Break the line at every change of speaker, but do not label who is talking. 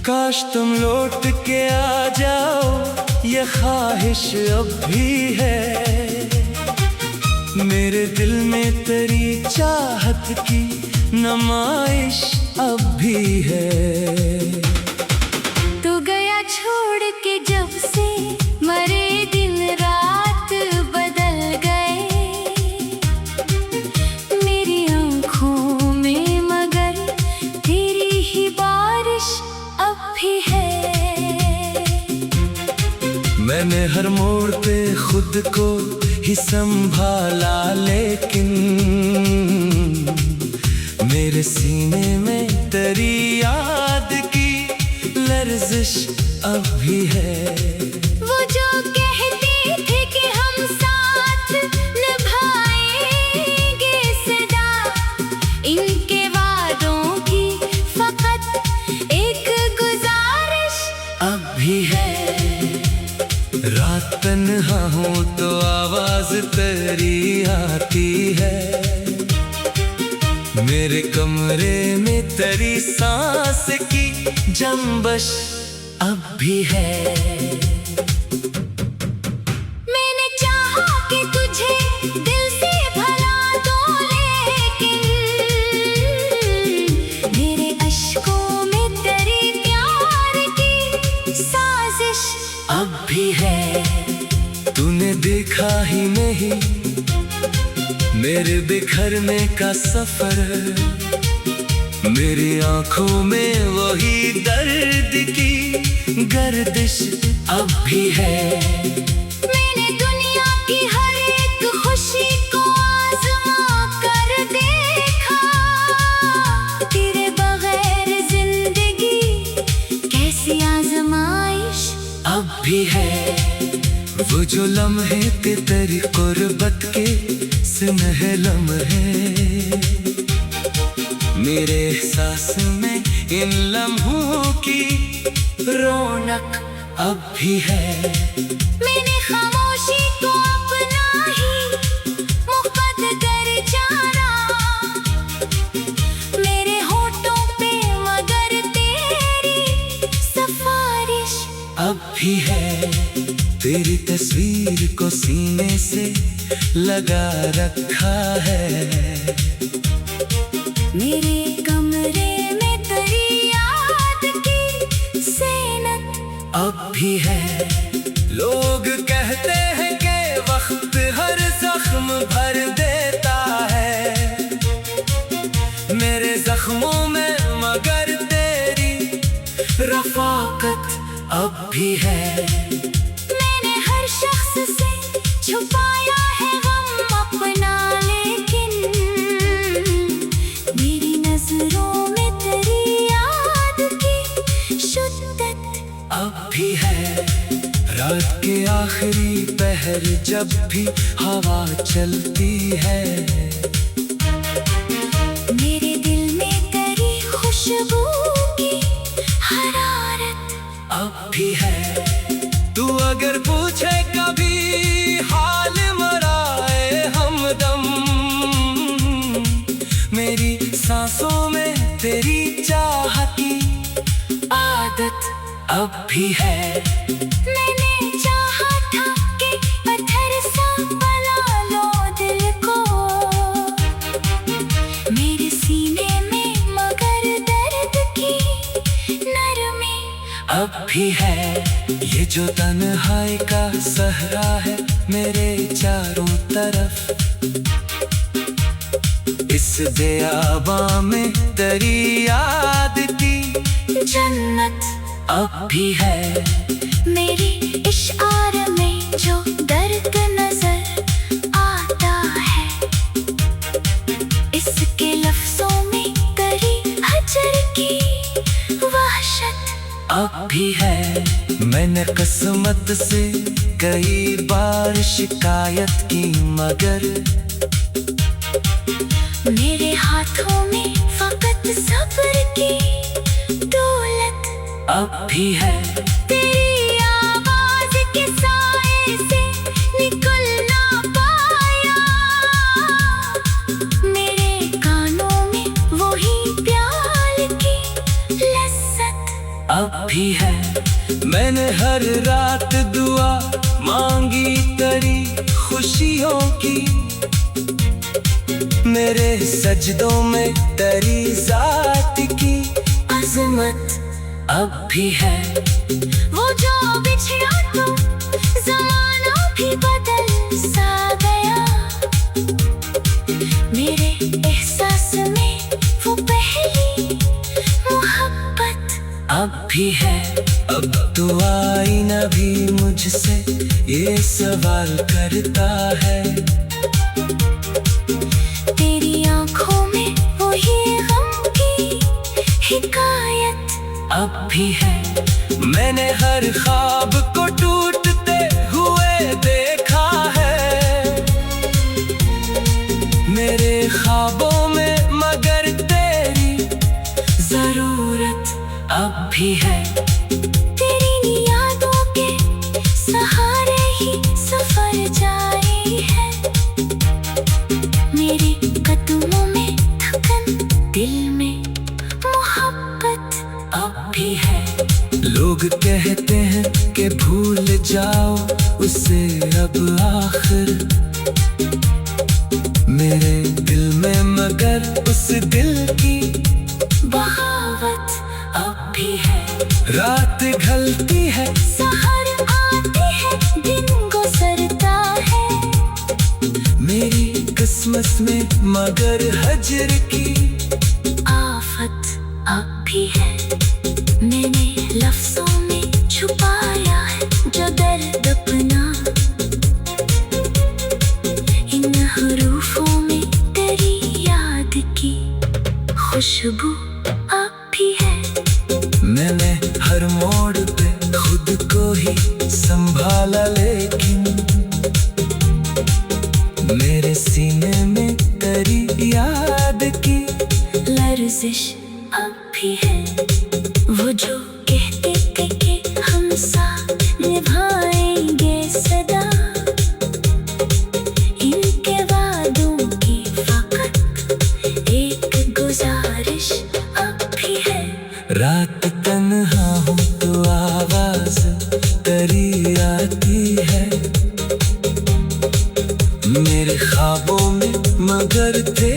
काश तुम लौट के आ जाओ, ये ख्वाहिश अब भी है। मेरे दिल में तेरी चाहत की नुमाइश अब भी है।
तू गया छोड़ के जब से, मरे दिन रात बदल गए मेरी आँखों में, मगर तेरी ही बारिश अब भी है।
मैंने हर मोड़ पे खुद को ही संभाला, लेकिन मेरे सीने में तेरी याद की लर्जिश अब भी है।
वो जो कहती थी कि हम साथ निभाएंगे सदा, इनके वादों की फकत एक गुजारिश
अब भी है। रात तन्हा हूँ तो आवाज तेरी आती है, मेरे कमरे में तेरी सांस की जंबश अब भी है।
मैंने चाहा कि तुझे दिल से भला दूं, लेकिन मेरे अश्कों में तेरी प्यार की साजिश
अब भी है। तूने देखा ही नहीं मेरे बिखरने का सफर, मेरी आंखों में वही दर्द की गर्दिश अब भी है।
मैंने दुनिया की हर एक खुशी को आज़मा कर देखा, तेरे बगैर जिंदगी कैसी आज़माइश
अब भी है। वो जो लम्हे के तेरी कुर्बत के सुनहरे लम्हे, मेरे एहसास में इन लम्हों की रौनक अब भी है।
मैंने खामोशी को अपना ही मुकद्दर जाना, मेरे होठों पे मगर तेरी सिफारिश
अब भी है। तेरी तस्वीर को सीने से लगा रखा है,
मेरे कमरे में तेरी याद की ज़ीनत
अब भी है। लोग कहते हैं कि वक्त हर जख्म भर देता है मेरे जख्मों में, मगर तेरी रफाकत अब भी है।
मैंने हर शख्स से छुपाया है गम अपना, लेकिन मेरी नजरों में तेरी याद की शिद्दत
अब भी है। रात के आखिरी पहर जब भी हवा चलती है,
मेरे दिल में तेरी खुशबू की हरारत
अब भी है। तू अगर पूछे कभी हाल मराए हमदम, मेरी सांसों में तेरी चाहत की आदत अब भी है।
मैंने चाहा था कि पत्थर सा बना लो दिल को मेरे सीने में, मगर दर्द की नरमी
अब भी है। ये जो तन्हाई का सहरा है मेरे चारों तरफ, इस बेआबा में तेरी याद की
जन्नत
अब भी है।
मेरी इशार में जो दर्द नजर आता है, इसके लफ्जों में तेरी हजर की वहशत
अब भी है। मैंने किस्मत से कई बार शिकायत की, मगर
मेरे हाथों में फकत सब्र की दौलत
अब भी है।
तेरी आवाज के साए से निकल ना पाया, मेरे कानों में वही प्यार की लज्जत
अब मैंने हर रात दुआ मांगी तेरी खुशियों की, मेरे सजदों में तेरी जात की अजमत अब भी है।
वो जो बिछड़ा तो ज़माना भी बदल सा गया, मेरे एहसास में वो पहली मोहब्बत
अब भी है। अब तो आईना भी मुझसे ये सवाल करता है,
तेरी आंखों में वो ये गम की हिकायत
अब भी है। मैंने हर ख्वाब को टूटते हुए देखा है, मेरे ख्वाबों में मगर तेरी जरूरत अब भी है।
तेरी यादों के सहारे ही सफर जारी है, मेरे कदमों में थकन, दिल में मोहब्बत
अब भी है। लोग कहते हैं कि भूल जाओ उसे अब आखिर, मेरे दिल में मगर उस दिल की
बगावत अब भी है।
रात ढलती है,
सहर आती है, दिन गुजरता है,
मेरी किस्मत में मगर हजर की
आफत अब भी है। मैंने लफ्जों में छुपाया है जो दर्द अपना, इन हरूफों में तेरी याद की खुशबू अब भी है।
मैंने हर मोड़ पे खुद को ही संभाला, लेकिन मेरे सीने में तेरी याद की
लर्जिश अब भी है। वो जो कहते थे कि हम साथ निभाएंगे सदा, इनके वादों की फकत एक गुजारिश अब भी है।
रात तन्हा हूँ तो आवाज तेरी आती है, मेरे ख्वाबों में मगर तेरी